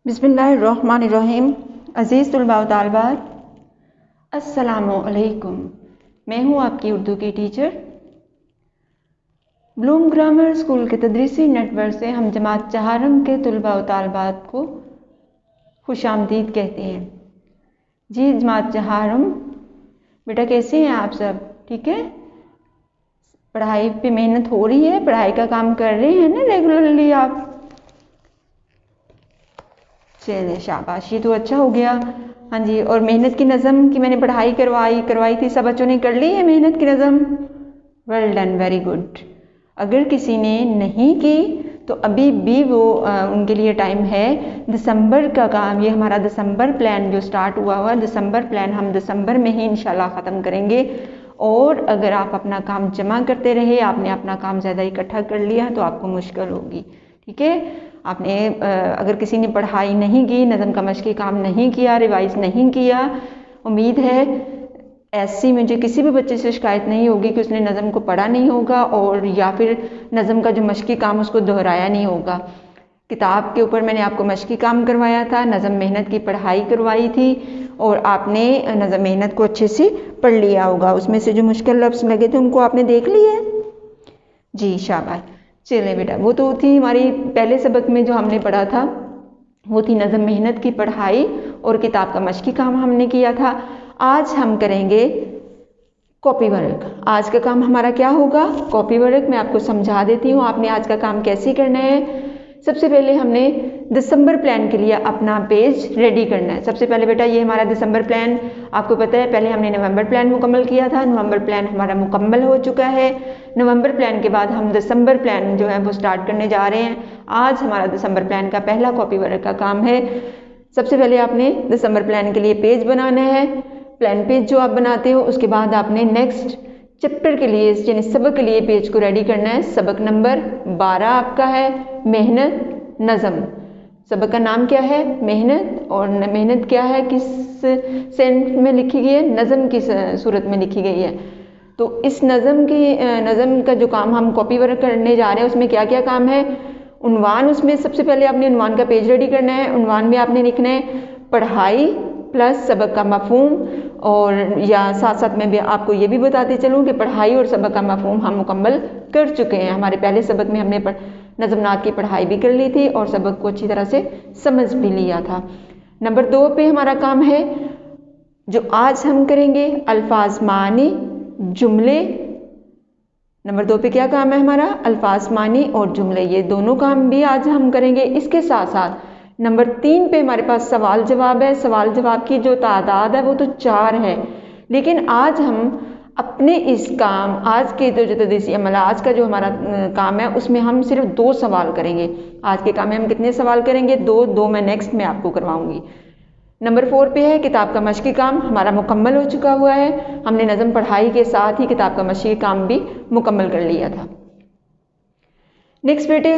बिस्मिल्लाहिर्रहमानिर्रहीम। अज़ीज़ तुलबा व तालिबात, अस्सलामु अलैकुम। मैं हूँ आपकी उर्दू की टीचर। ब्लूम ग्रामर स्कूल के तदरीसी नेटवर्क से हम जमात चहारम के तुलबा व तालिबात को खुशामदीद कहते हैं। जी जमात चहारम, बेटा कैसे हैं आप सब? ठीक है, पढ़ाई पे मेहनत हो रही है, पढ़ाई का काम कर रहे हैं ना रेगुलरली आप? चलिए शाबाश, ये तो अच्छा हो गया। हाँ जी, और मेहनत की नज़म की मैंने पढ़ाई करवाई थी, सब बच्चों ने कर ली है मेहनत की नज़म? Well done, very good. अगर किसी ने नहीं की तो अभी भी वो उनके लिए टाइम है। दिसंबर का काम, ये हमारा दिसंबर प्लान जो स्टार्ट हुआ दिसंबर प्लान हम दिसंबर में ही इंशाल्लाह ख़त्म करेंगे। और अगर आप अपना काम जमा करते रहे, आपने अपना काम ज़्यादा इकट्ठा कर लिया तो आपको मुश्किल होगी। ठीक है, आपने अगर किसी ने पढ़ाई नहीं की, नज़म का मश्क़ी काम नहीं किया, रिवाइज़ नहीं किया, उम्मीद है ऐसी मुझे किसी भी बच्चे से शिकायत नहीं होगी कि उसने नज़म को पढ़ा नहीं होगा और या फिर नज़म का जो मश्क़ी काम उसको दोहराया नहीं होगा। किताब के ऊपर मैंने आपको मश्क़ी काम करवाया था, नज़म मेहनत की पढ़ाई करवाई थी और आपने नज़म मेहनत को अच्छे से पढ़ लिया होगा। उसमें से जो मुश्किल लफ्ज़ लगे थे उनको आपने देख लिया है? जी शाबाश। चलिए बेटा, वो तो थी हमारी पहले सबक में जो हमने पढ़ा था, वो थी नज़म मेहनत की पढ़ाई और किताब का मश्क़ी काम हमने किया था। आज हम करेंगे कॉपी वर्क। आज का काम हमारा क्या होगा? Copy work. मैं आपको समझा देती हूँ आपने आज का काम कैसे करना है। सबसे पहले हमने दिसंबर प्लान के लिए अपना पेज रेडी करना है। सबसे पहले बेटा ये हमारा दिसंबर प्लान, आपको पता है पहले हमने नवंबर प्लान मुकम्मल किया था, नवंबर प्लान हमारा मुकम्मल हो चुका है। नवंबर प्लान के बाद हम दिसंबर प्लान जो है वो स्टार्ट करने जा रहे हैं। आज हमारा दिसंबर प्लान का पहला कॉपी वर्क का काम है। सबसे पहले आपने दिसंबर प्लान के लिए पेज बनाना है। प्लान पेज जो आप बनाते हो उसके बाद आपने नेक्स्ट चैप्टर के लिए यानी सबक के लिए पेज को रेडी करना है। सबक नंबर 12 आपका है मेहनत नज़म। सबक का नाम क्या है? मेहनत। और मेहनत क्या है, किस सेंस में लिखी गई है? नज़म की सूरत में लिखी गई है। तो इस नज़म का जो काम हम कॉपी वर्क करने जा रहे हैं उसमें क्या क्या काम है? उन्वान, उसमें सबसे पहले आपने उन्वान का पेज रेडी करना है। उन्वान में आपने लिखना है पढ़ाई प्लस सबक का मफहूम, और या साथ साथ मैं भी आपको ये भी बताते चलूँ कि पढ़ाई और सबक का मफहूम हम मुकम्मल कर चुके हैं। हमारे पहले सबक में हमने नज़मनात की पढ़ाई भी कर ली थी और सबक को अच्छी तरह से समझ भी लिया था। नंबर 2 पे हमारा काम है जो आज हम करेंगे अल्फाज मानी जुमले। नंबर 2 पे क्या काम है हमारा? अल्फाज मानी और जुमले। ये दोनों काम भी आज हम करेंगे। इसके साथ साथ नंबर 3 पे हमारे पास सवाल जवाब है। सवाल जवाब की जो तादाद है वो तो 4 है, लेकिन आज हम अपने इस काम आज के जो तदरीसी अमल आज का जो हमारा काम है उसमें हम सिर्फ 2 सवाल करेंगे। आज के काम में हम कितने सवाल करेंगे? 2 मैं नेक्स्ट में आपको करवाऊंगी। नंबर 4 पे है किताब का मश्क़ी काम, हमारा मुकम्मल हो चुका हुआ है। हमने नज़म पढ़ाई के साथ ही किताब का मश्क़ी काम भी मुकम्मल कर लिया था। नेक्स्ट बेटे,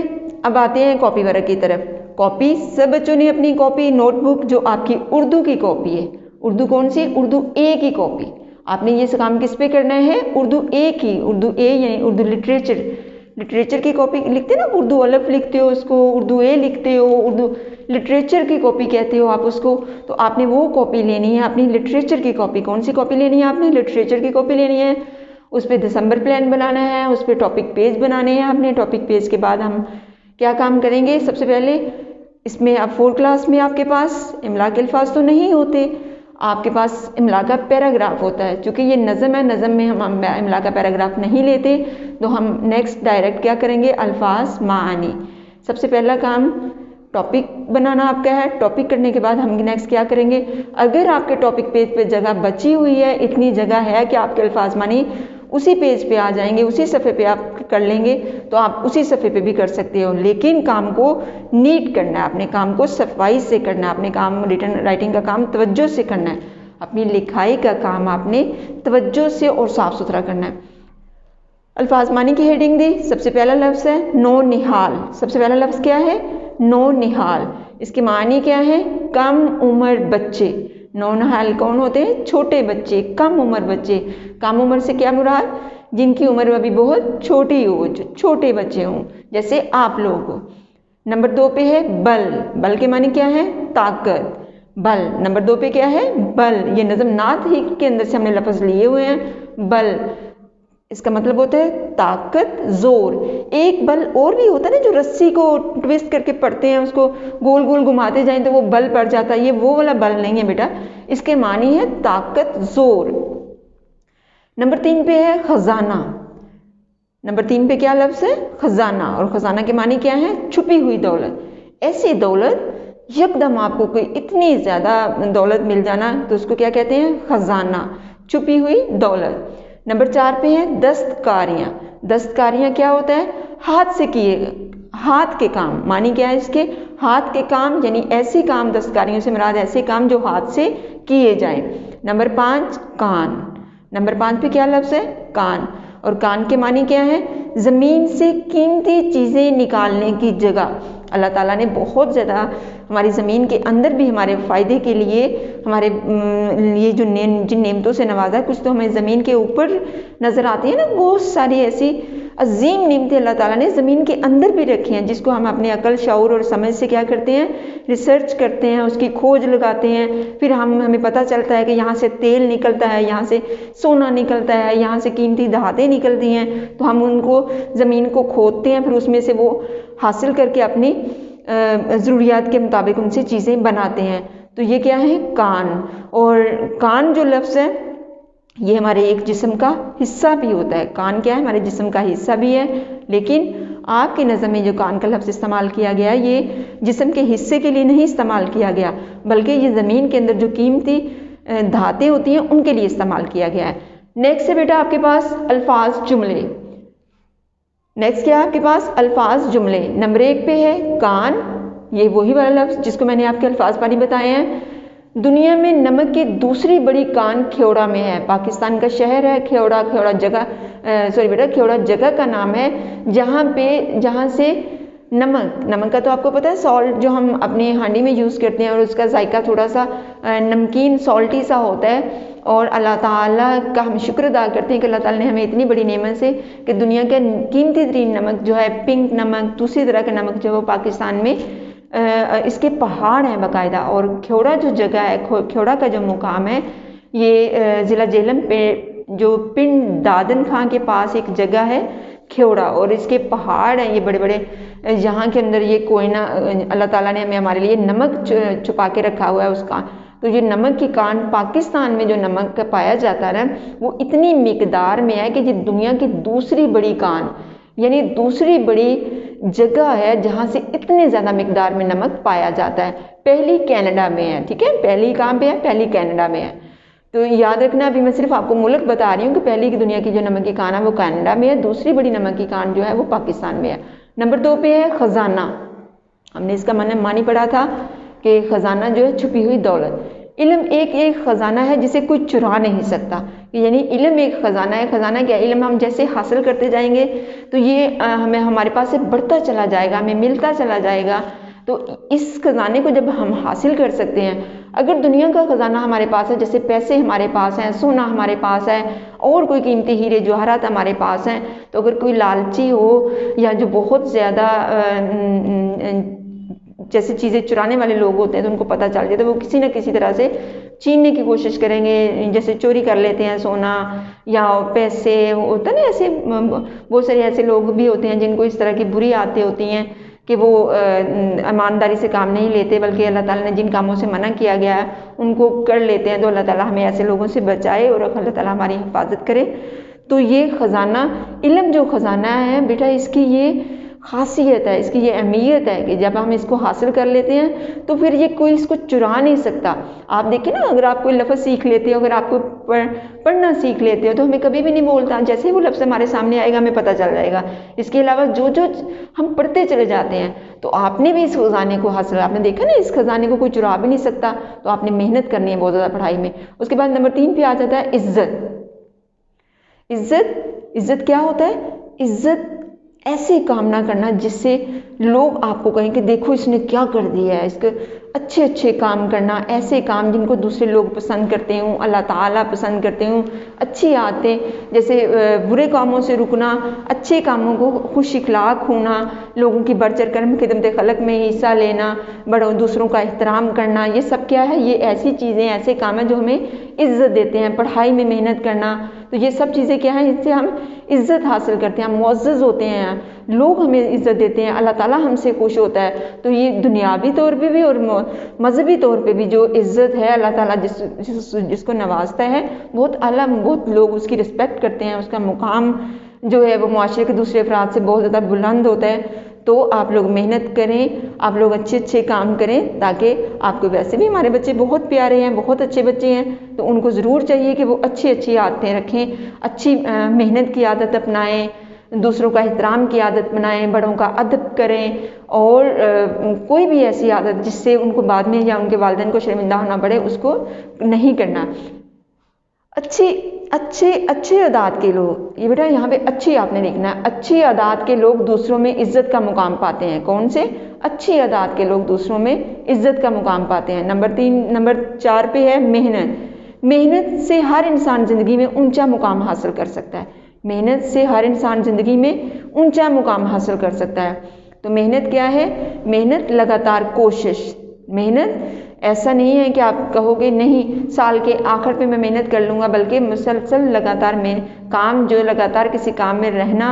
अब आते हैं कॉपी वर्क की तरफ। कॉपी, सब बच्चों ने अपनी कॉपी नोटबुक जो आपकी उर्दू की कॉपी है, उर्दू कौन सी? उर्दू ए की कॉपी। आपने ये काम किस पे करना है? उर्दू ए की। उर्दू ए यानी उर्दू लिटरेचर की कॉपी लिखते ना, उर्दू अलफ लिखते हो उसको, उर्दू ए लिखते हो, उर्दू लिटरेचर की कॉपी कहते हो आप उसको। तो आपने वो कॉपी लेनी है, अपनी लिटरेचर की कॉपी। कौन सी कॉपी लेनी है आपने? लिटरेचर की कॉपी लेनी है। उस पर दिसंबर प्लान बनाना है, उस पर टॉपिक पेज बनाने हैं आपने। टॉपिक पेज के बाद हम क्या काम करेंगे? सबसे पहले इसमें अब 4 क्लास में आपके पास इमला के अल्फाज तो नहीं होते, आपके पास इमला का पैराग्राफ होता है। चूँकि ये नज़म है, नज़म में हम इमला का पैराग्राफ नहीं लेते, तो हम नेक्स्ट डायरेक्ट क्या करेंगे? अल्फाज मानी। सबसे पहला काम टॉपिक बनाना आपका है। टॉपिक करने के बाद हम नेक्स्ट क्या करेंगे? अगर आपके टॉपिक पेज पे जगह बची हुई है, इतनी जगह है कि आपके अल्फाज मानी उसी पेज पे आ जाएंगे, उसी सफ़े पे आप कर लेंगे, तो आप उसी सफ़े पे भी कर सकते हो। लेकिन काम को नीट करना है, अपने काम को सफाई से करना है, अपने काम राइटिंग का काम तवज्जो से करना है, अपनी लिखाई का काम आपने तवज्जो से और साफ़ सुथरा करना है। अल्फाज मानी की हेडिंग दी। सबसे पहला लफ्ज़ है नो निहाल। सबसे पहला लफ्ज़ क्या है? नो निहाल। इसके मानी क्या है? कम उम्र बच्चे। नो निहाल कौन होते हैं? छोटे बच्चे, कम उम्र बच्चे। कम उम्र से क्या मुराद? जिनकी उम्र अभी बहुत छोटी हो, जो छोटे बच्चे हों, जैसे आप लोग हो। नंबर 2 पे है बल, बल के माने क्या है, ताकत, बल। नंबर 2 पे क्या है, बल। ये नज़म नात ही के अंदर से हमने लफ्ज़ लिए हुए हैं, बल। इसका मतलब होता है ताकत, जोर। एक बल और भी होता है ना, जो रस्सी को ट्विस्ट करके पढ़ते हैं, उसको गोल गोल घुमाते जाएं तो वो बल पड़ जाता है, ये वो वाला बल नहीं है बेटा, इसके मानी है ताकत, जोर। नंबर 3 पे है खजाना। नंबर 3 पे क्या लफ्ज़ है, खजाना। और खजाना के मानी क्या है, छुपी हुई दौलत। ऐसी दौलत यकदम आपको कोई इतनी ज़्यादा दौलत मिल जाना, तो उसको क्या कहते हैं, खजाना, छुपी हुई दौलत। नंबर 4 पे है दस्तकारियाँ। दस्तकारियाँ क्या होता है, हाथ से किए, हाथ के काम, मानी क्या है इसके, हाथ के काम, यानी ऐसे काम, दस्तकारियों से मुराद ऐसे काम जो हाथ से किए जाएं। नंबर 5 कान। नंबर 5 पे क्या लफ्ज़ है, कान। और कान के मानी क्या है, ज़मीन से कीमती चीज़ें निकालने की जगह। अल्लाह ताला ने बहुत ज़्यादा हमारी ज़मीन के अंदर भी हमारे फ़ायदे के लिए हमारे लिए जो जिन नेमतों से नवाजा, कुछ तो हमें ज़मीन के ऊपर नज़र आती है ना, बहुत सारी ऐसी अजीम नेमतें अल्लाह ताला ने ज़मीन के अंदर भी रखी हैं, जिसको हम अपने अकल, शऊर और समझ से क्या करते हैं, रिसर्च करते हैं, उसकी खोज लगाते हैं। फिर हमें पता चलता है कि यहाँ से तेल निकलता है, यहाँ से सोना निकलता है, यहाँ से कीमती धातें निकलती हैं, तो हम उनको ज़मीन को खोदते हैं, फिर उसमें से वो हासिल करके अपनी ज़रूरियात के मुताबिक उनसे चीज़ें बनाते हैं। तो ये क्या है, कान। और कान जो लफ्ज़ है, ये हमारे एक जिस्म का हिस्सा भी होता है। कान क्या है, हमारे जिस्म का हिस्सा भी है, लेकिन आपकी नज़म में जो कान का लफ्ज़ इस्तेमाल किया गया, ये जिस्म के हिस्से के लिए नहीं इस्तेमाल किया गया, बल्कि ये ज़मीन के अंदर जो कीमती धातें होती हैं उनके लिए इस्तेमाल किया गया है। नेक्स्ट है बेटा आपके पास अल्फाज जुमले। नेक्स्ट क्या है आपके पास, अल्फाज जुमले। नंबर 1 पे है कान, ये वही वाला लफ्ज़ जिसको मैंने आपके अल्फाज पानी बताए हैं। दुनिया में नमक की दूसरी बड़ी कान खेवड़ा में है। पाकिस्तान का शहर है खेवड़ा, खेवड़ा जगह, सॉरी बेटा, खेवड़ा जगह का नाम है, जहाँ से नमक का तो आपको पता है, सॉल्ट जो हम अपने हांडी में यूज़ करते हैं, और उसका जायका थोड़ा सा नमकीन सॉल्टी सा होता है। और अल्लाह ताला का हम शुक्र अदा करते हैं कि अल्लाह ताला ने हमें इतनी बड़ी नेमत से कि दुनिया का कीमती तरीन नमक जो है, पिंक नमक, दूसरी तरह का नमक जो है वो पाकिस्तान में इसके पहाड़ हैं बाकायदा। और खेवड़ा जो जगह है, खेवड़ा का जो मुकाम है, ये ज़िला जेहलम पे जो पिंड दादन खां के पास एक जगह है खेवड़ा, और इसके पहाड़ हैं ये बड़े बड़े, यहाँ के अंदर ये कोयना अल्लाह ताला ने हमें हमारे लिए नमक छुपा के रखा हुआ है उसका। तो ये नमक की कान, पाकिस्तान में जो नमक पाया जाता है ना, वो इतनी मिकदार में है कि ये दुनिया की दूसरी बड़ी कान, यानी दूसरी बड़ी जगह है जहाँ से इतने ज़्यादा मिकदार में नमक पाया जाता है। पहली कनाडा में है, ठीक है, पहली कहाँ पे है, पहली कनाडा में है। तो याद रखना, अभी मैं सिर्फ आपको मुल्क बता रही हूँ कि पहली की दुनिया की जो नमक की कान है वो कनाडा में है, दूसरी बड़ी नमक की कान जो है वो पाकिस्तान में है। नंबर 2 पे है खजाना। हमने इसका मानी पढ़ा था कि खजाना जो है छुपी हुई दौलत। इल्म एक खजाना है जिसे कोई चुरा नहीं सकता, यानी इल्म एक खजाना है। खजाना क्या, इल्म हम जैसे हासिल करते जाएंगे तो ये हमें हमारे पास से बढ़ता चला जाएगा, हमें मिलता चला जाएगा। तो इस खजाने को जब हम हासिल कर सकते हैं, अगर दुनिया का खजाना हमारे पास है, जैसे पैसे हमारे पास हैं, सोना हमारे पास है, और कोई कीमती हीरे जवाहरात हमारे पास हैं, तो अगर कोई लालची हो या जो बहुत ज़्यादा जैसे चीज़ें चुराने वाले लोग होते हैं, तो उनको पता चल जाता है, वो किसी न किसी तरह से छीनने की कोशिश करेंगे। जैसे चोरी कर लेते हैं सोना या पैसे, होता है ना, ऐसे बहुत सारे ऐसे लोग भी होते हैं जिनको इस तरह की बुरी आदतें होती हैं कि वो ईमानदारी से काम नहीं लेते, बल्कि अल्लाह ताला ने जिन कामों से मना किया गया है उनको कर लेते हैं। तो अल्लाह ताला हमें ऐसे लोगों से बचाए और अल्लाह ताला हमारी हिफाजत करे। तो ये ख़जाना, इल्म जो ख़जाना है बेटा, इसकी ये खासियत है, इसकी ये अहमियत है कि जब हम इसको हासिल कर लेते हैं तो फिर ये कोई इसको चुरा नहीं सकता। आप देखिए ना, अगर आप कोई लफ्ज़ सीख लेते हो, अगर आपको पढ़ना सीख लेते हो, तो हमें कभी भी नहीं बोलता, जैसे ही वो लफ्ज़ हमारे सामने आएगा हमें पता चल जाएगा। इसके अलावा जो जो हम पढ़ते चले जाते हैं, तो आपने भी इस खजाने को हासिल, आपने देखा ना, इस खजाने को कोई चुरा भी नहीं सकता। तो आपने मेहनत करनी है बहुत ज़्यादा पढ़ाई में। उसके बाद नंबर 3 पे आ जाता है इज्जत। इज्जत क्या होता है? इज्जत ऐसे काम ना करना जिससे लोग आपको कहें कि देखो इसने क्या कर दिया है। इसके अच्छे अच्छे काम करना, ऐसे काम जिनको दूसरे लोग पसंद करते हों, अल्लाह ताला पसंद करते हों, अच्छी आदतें, जैसे बुरे कामों से रुकना, अच्छे कामों को खुश इखलाक होना, लोगों की बढ़ चढ़ कर खिदमत खलक में हिस्सा लेना, बड़ों दूसरों का एहतराम करना, ये सब क्या है, ये ऐसी चीज़ें, ऐसे काम हैं जो हमें इज़्ज़त देते हैं। पढ़ाई में मेहनत करना, तो ये सब चीज़ें क्या हैं, इससे हम इज़्ज़त हासिल करते हैं, हम मुअज़्ज़ज़ होते हैं, लोग हमें इज़्ज़त देते हैं, अल्लाह ताला हमसे खुश होता है। तो ये दुनियावी तौर पे भी और मजहबी तौर पे भी जो इज़्ज़त है, अल्लाह ताला जिसको नवाजता है, बहुत आला, बहुत लोग उसकी रिस्पेक्ट करते हैं, उसका मुकाम जो है वो मुआशरे के दूसरे अफराद से बहुत ज़्यादा बुलंद होता है। तो आप लोग मेहनत करें, आप लोग अच्छे अच्छे काम करें, ताकि आपको, वैसे भी हमारे बच्चे बहुत प्यारे हैं, बहुत अच्छे बच्चे हैं, तो उनको ज़रूर चाहिए कि वो अच्छी अच्छी आदतें रखें, अच्छी मेहनत की आदत अपनाएं, दूसरों का एहतराम की आदत बनाएं, बड़ों का अदब करें, और कोई भी ऐसी आदत जिससे उनको बाद में या उनके वालिदैन को शर्मिंदा होना पड़े, उसको नहीं करना। अच्छे अदात के लोग, ये बेटा यहाँ पे अच्छी आपने लिखना है, अच्छी अदात के लोग दूसरों में इज्जत का मुकाम पाते हैं। कौन से? अच्छी अदात के लोग दूसरों में इज्जत का मुकाम पाते हैं। नंबर 4 पे है मेहनत। मेहनत से हर इंसान ज़िंदगी में ऊंचा मुकाम हासिल कर सकता है। मेहनत से हर इंसान ज़िंदगी में ऊंचा मुकाम हासिल कर सकता है। तो मेहनत क्या है? मेहनत लगातार कोशिश। मेहनत ऐसा नहीं है कि आप कहोगे नहीं साल के आखिर पे मैं मेहनत कर लूँगा, बल्कि मुसलसल लगातार में काम, जो लगातार किसी काम में रहना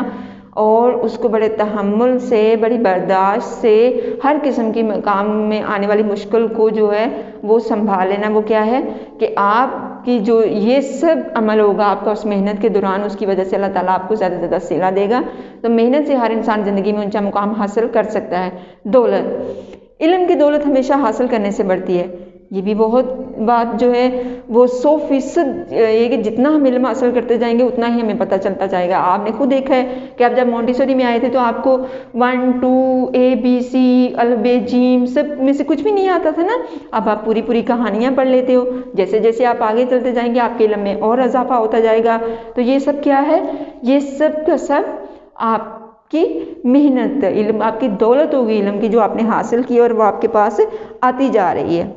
और उसको बड़े तहम्मुल से, बड़ी बर्दाश्त से, हर किस्म की काम में आने वाली मुश्किल को जो है वो संभाल लेना। वो क्या है कि आपकी जो ये सब अमल होगा आपका उस मेहनत के दौरान, उसकी वजह से अल्लाह ताला आपको ज़्यादा से ज़्यादा सिला देगा। तो मेहनत से हर इंसान ज़िंदगी में ऊंचा मुकाम हासिल कर सकता है। दौलत, इल्म की दौलत हमेशा हासिल करने से बढ़ती है। ये भी बहुत बात जो है वो 100% ये कि जितना हम इल्म हासिल करते जाएंगे उतना ही हमें पता चलता जाएगा। आपने खुद देखा है कि आप जब मोंटेसरी में आए थे तो आपको 1 2 ABC अल्फ बे जीम सब में से कुछ भी नहीं आता था ना। अब आप पूरी पूरी कहानियाँ पढ़ लेते हो। जैसे जैसे आप आगे चलते जाएंगे आपके इल्म में और इजाफा होता जाएगा। तो ये सब क्या है? ये सब का सब आपकी मेहनत, इल्म आपकी दौलत होगी इल्म की, जो आपने हासिल की और वो आपके पास आती जा रही है।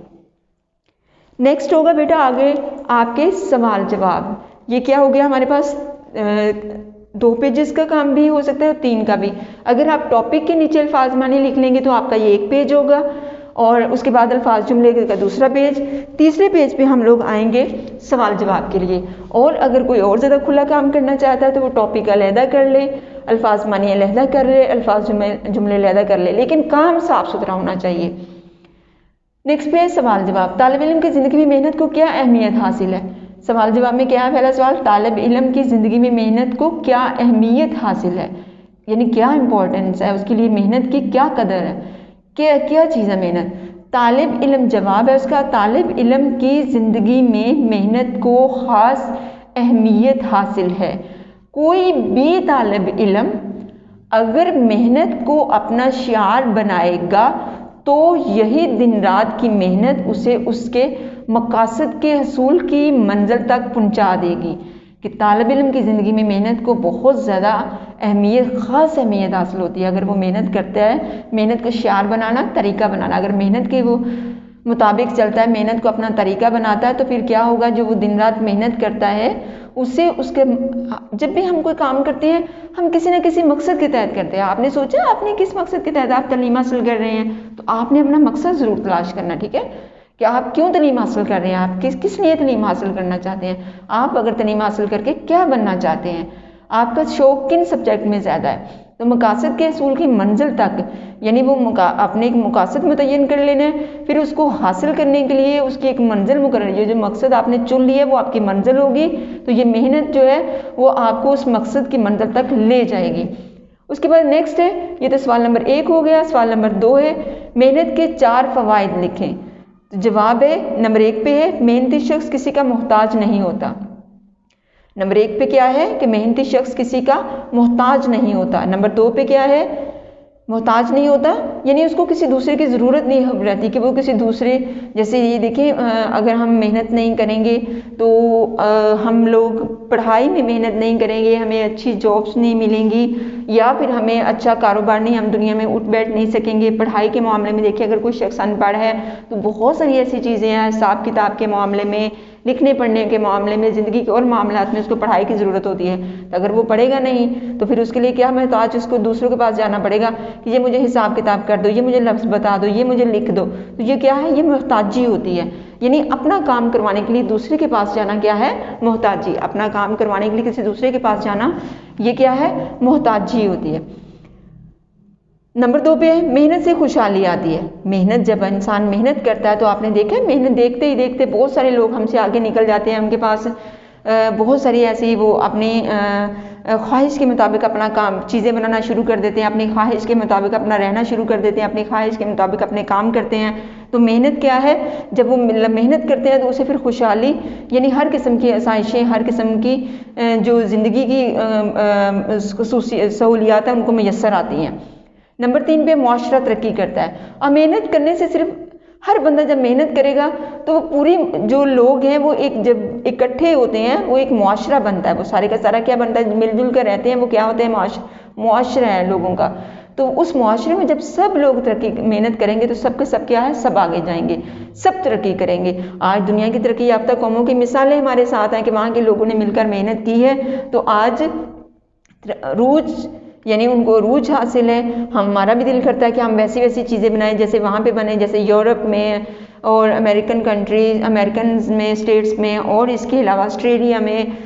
नेक्स्ट होगा बेटा आगे आपके सवाल जवाब। ये क्या हो गया हमारे पास? 2 पेजेस का काम भी हो सकता है और 3 का भी। अगर आप टॉपिक के नीचे अल्फाज मानी लिख लेंगे तो आपका ये 1 पेज होगा, और उसके बाद अल्फाज जुमले का दूसरा पेज। तीसरे पेज पे हम लोग आएंगे सवाल जवाब के लिए। और अगर कोई और ज़्यादा खुला काम करना चाहता है तो वो टॉपिक अलहदा कर ले, अल्फाज मानी अलहदा कर ले, अल्फाज जुमले अलहदा कर ले, लेकिन काम साफ सुथरा होना चाहिए। नेक्स्ट पे सवाल जवाब। तालिब इल्म की ज़िंदगी में मेहनत को क्या अहमियत हासिल है? सवाल जवाब में क्या है? पहला सवाल, तालिब इल्म की ज़िंदगी में मेहनत को क्या अहमियत हासिल है, यानी क्या इंपॉर्टेंस है उसके लिए, मेहनत की क्या कदर है, क्या चीज़ है मेहनत। तालिब इल्म जवाब है उसका, तालिब इल्म की ज़िंदगी में मेहनत को ख़ास अहमियत हासिल है। कोई भी तालिब इल्म अगर मेहनत को अपना शिआर बनाएगा तो यही दिन रात की मेहनत उसे उसके मकासद के हसूल की मंजिल तक पहुंचा देगी। कि तालिब इल्म की ज़िंदगी में मेहनत को बहुत ज़्यादा अहमियत, ख़ास अहमियत हासिल होती है। अगर वो मेहनत करता है, मेहनत को शिआर बनाना, तरीका बनाना, अगर मेहनत के वो मुताबिक चलता है, मेहनत को अपना तरीका बनाता है, तो फिर क्या होगा? जो वो दिन रात मेहनत करता है उससे उसके, जब भी हम कोई काम करते हैं हम किसी न किसी मकसद के तहत करते हैं। आपने सोचा आपने किस मकसद के तहत आप तालीम हासिल कर रहे हैं, तो आपने अपना मकसद ज़रूर तलाश करना। ठीक है कि आप क्यों तालीम हासिल कर रहे हैं, आप किस लिए तालीम हासिल करना चाहते हैं, आप अगर तालीम हासिल करके क्या बनना चाहते हैं, आपका शौक़ किन सब्जेक्ट में ज़्यादा है। तो मकासद के असूल की मंजिल तक, यानी वो अपने एक मकासद मुतय्यन कर लेना है, फिर उसको हासिल करने के लिए उसकी एक मंजिल मुकर्रर, ये जो मकसद आपने चुन लिया है वो आपकी मंजिल होगी। तो ये मेहनत जो है वो आपको उस मकसद की मंजिल तक ले जाएगी। उसके बाद नेक्स्ट है, ये तो सवाल नंबर 1 हो गया। सवाल नंबर 2 है, मेहनत के 4 फ़वाइद लिखें। तो जवाब है नंबर 1 पे है, मेहनती शख्स किसी का मोहताज नहीं होता। नंबर 1 पे क्या है कि मेहनती शख्स किसी का मोहताज नहीं होता। नंबर 2 पे क्या है? मोहताज नहीं होता, यानी उसको किसी दूसरे की ज़रूरत नहीं रहती कि वो किसी दूसरे, जैसे ये देखें अगर हम मेहनत नहीं करेंगे तो हम लोग पढ़ाई में मेहनत नहीं करेंगे, हमें अच्छी जॉब्स नहीं मिलेंगी, या फिर हमें अच्छा कारोबार नहीं, हम दुनिया में उठ बैठ नहीं सकेंगे। पढ़ाई के मामले में देखिए, अगर कोई शख्स अनपढ़ है तो बहुत सारी ऐसी चीज़ें हैं, हिसाब किताब के मामले में, लिखने पढ़ने के मामले में, ज़िंदगी के और मामलात में उसको पढ़ाई की ज़रूरत होती है। तो अगर वो पढ़ेगा नहीं तो फिर उसके लिए क्या, मैं तो आज उसको दूसरों के पास जाना पड़ेगा कि ये मुझे हिसाब किताब कर दो, ये मुझे लफ्ज़ बता दो, ये मुझे लिख दो। तो ये क्या है, ये मोहताजी होती है। यानी अपना काम करवाने के लिए दूसरे के पास जाना क्या है, मोहताजी। अपना काम करवाने के लिए किसी दूसरे के पास जाना, ये क्या है, मोहताजी होती है। नंबर 2 पे है मेहनत से खुशहाली आती है। मेहनत, जब इंसान मेहनत करता है तो आपने देखा है, मेहनत देखते ही देखते बहुत सारे लोग हमसे आगे निकल जाते हैं। उनके पास बहुत सारी ऐसी, वो अपनी ख्वाहिश के मुताबिक अपना काम, चीज़ें बनाना शुरू कर देते हैं, अपनी ख्वाहिश के मुताबिक अपना रहना शुरू कर देते हैं, अपनी ख्वाहिश के मुताबिक अपने काम करते हैं। तो मेहनत क्या है, जब वो मेहनत करते हैं तो उसे फिर खुशहाली, यानी हर किस्म की आसाइशें, हर किस्म की जो ज़िंदगी की सहूलियात हैं उनको मैसर आती हैं। नंबर 3 पे मुआशरा तरक्की करता है। और मेहनत करने से सिर्फ, हर बंदा जब मेहनत करेगा तो वो पूरी जो लोग हैं वो एक जब इकट्ठे होते हैं वो एक मुआशरा बनता है। वो सारे का सारा क्या बनता है, मिलजुल कर रहते हैं, वो क्या होते हैं, मुआशरा है लोगों का। तो उस मुआशरे में जब सब लोग तरक्की मेहनत करेंगे तो सबके सब क्या है, सब आगे जाएंगे, सब तरक्की करेंगे। आज दुनिया की तरक्की याफ्ता कौमों की मिसालें हमारे साथ हैं कि वहाँ के लोगों ने मिलकर मेहनत की है तो आज रूज, यानी उनको रूज हासिल है। हमारा भी दिल करता है कि हम वैसी वैसी चीज़ें बनाएं जैसे वहाँ पे बने, जैसे यूरोप में और अमेरिकन में, स्टेट्स में, और इसके अलावा ऑस्ट्रेलिया में,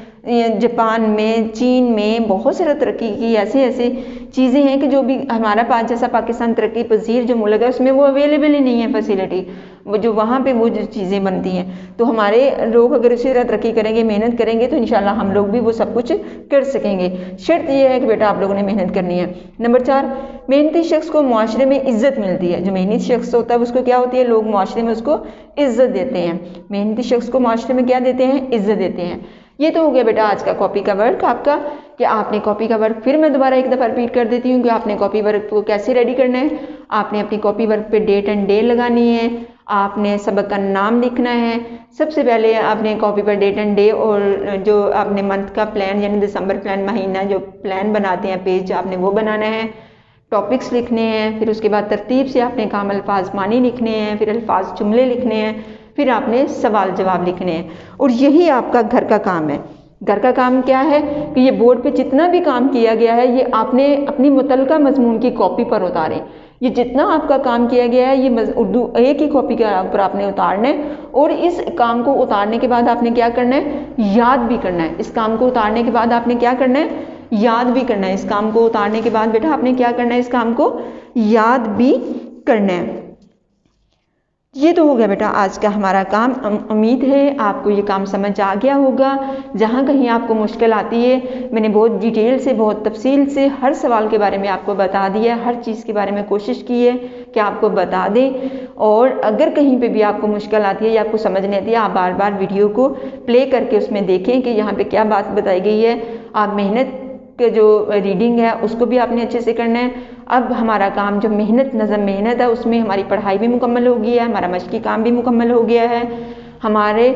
जापान में, चीन में बहुत सारा तरक्की की ऐसे ऐसे चीज़ें हैं कि जो भी हमारा जैसा पाकिस्तान तरक्की पजीर जो मुल्क है उसमें वो अवेलेबल ही नहीं है फैसिलिटी, वो जो वहाँ पे वो जो चीज़ें बनती हैं। तो हमारे लोग अगर इसी तरह तरक्की करेंगे, मेहनत करेंगे तो इंशाल्लाह हम लोग भी वो सब कुछ कर सकेंगे। शर्त ये है कि बेटा आप लोगों ने मेहनत करनी है। नंबर 4, मेहनती शख्स को मुआशरे में इज्जत मिलती है। जो मेहनती शख्स होता है उसको क्या होती है, लोग मुआशरे में उसको इज्जत देते हैं। मेहनती शख्स को मुआशरे में क्या देते हैं, इज्जत देते हैं। ये तो हो गया बेटा आज का कॉपी का वर्क आपका, कि आपने कॉपी का वर्क, फिर मैं दोबारा एक दफ़ा रिपीट कर देती हूँ कि आपने कॉपी वर्क को कैसे रेडी करना है। आपने अपनी कॉपी वर्क पे डेट एंड डे लगानी है, आपने सबक का नाम लिखना है। सबसे पहले आपने कॉपी पर डेट एंड डे और जो आपने मंथ का प्लान, यानी दिसंबर प्लान, महीना जो प्लान बनाते हैं पेज, आपने वो बनाना है। टॉपिक्स लिखने हैं, फिर उसके बाद तरतीब से आपने काम अल्फाज मानी लिखने हैं, फिर अल्फाज जुमले लिखने हैं, फिर आपने सवाल जवाब लिखने हैं। और यही आपका घर का काम है। घर का काम क्या है कि ये बोर्ड पे जितना भी काम किया गया है ये आपने अपनी मुतलका मजमून की कॉपी पर उतारें। ये जितना आपका काम किया गया है ये उर्दू एक ही कॉपी के ऊपर आपने उतारना है। और इस काम को उतारने के बाद आपने क्या करना है, याद भी करना है। इस काम को उतारने के बाद आपने क्या करना है, याद भी करना है। इस काम को उतारने के बाद बेटा आपने क्या करना है, इस काम को याद भी करना है। ये तो हो गया बेटा आज का हमारा काम। उम्मीद है आपको ये काम समझ आ गया होगा। जहाँ कहीं आपको मुश्किल आती है, मैंने बहुत डिटेल से, बहुत तफसील से हर सवाल के बारे में आपको बता दिया, हर चीज़ के बारे में कोशिश की है कि आपको बता दें। और अगर कहीं पे भी आपको मुश्किल आती है या आपको समझ नहीं आती है, आप बार बार वीडियो को प्ले करके उसमें देखें कि यहाँ पे क्या बात बताई गई है। आप मेहनत के जो रीडिंग है उसको भी आपने अच्छे से करना है। अब हमारा काम जो नज़म मेहनत है उसमें हमारी पढ़ाई भी मुकम्मल हो गई है, हमारा मशक़ी काम भी मुकम्मल हो गया है, हमारे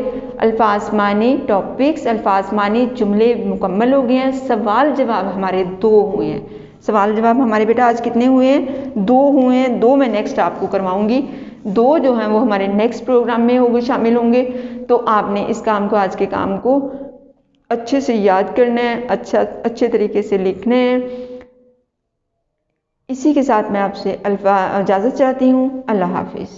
अल्फाज मानी टॉपिक्स, अल्फाज मानी जुमले मुकम्मल हो गए हैं। सवाल जवाब हमारे 2 हुए हैं। सवाल जवाब हमारे बेटा आज कितने हुए हैं, 2 हुए हैं। 2 मैं नेक्स्ट आपको करवाऊंगी, 2 जो हैं वो हमारे नेक्स्ट प्रोग्राम में होंगे, शामिल होंगे। तो आपने इस काम को, आज के काम को अच्छे से याद करना है, अच्छे तरीके से लिखना है। इसी के साथ मैं आपसे इजाज़त चाहती हूँ। अल्लाह हाफिज़।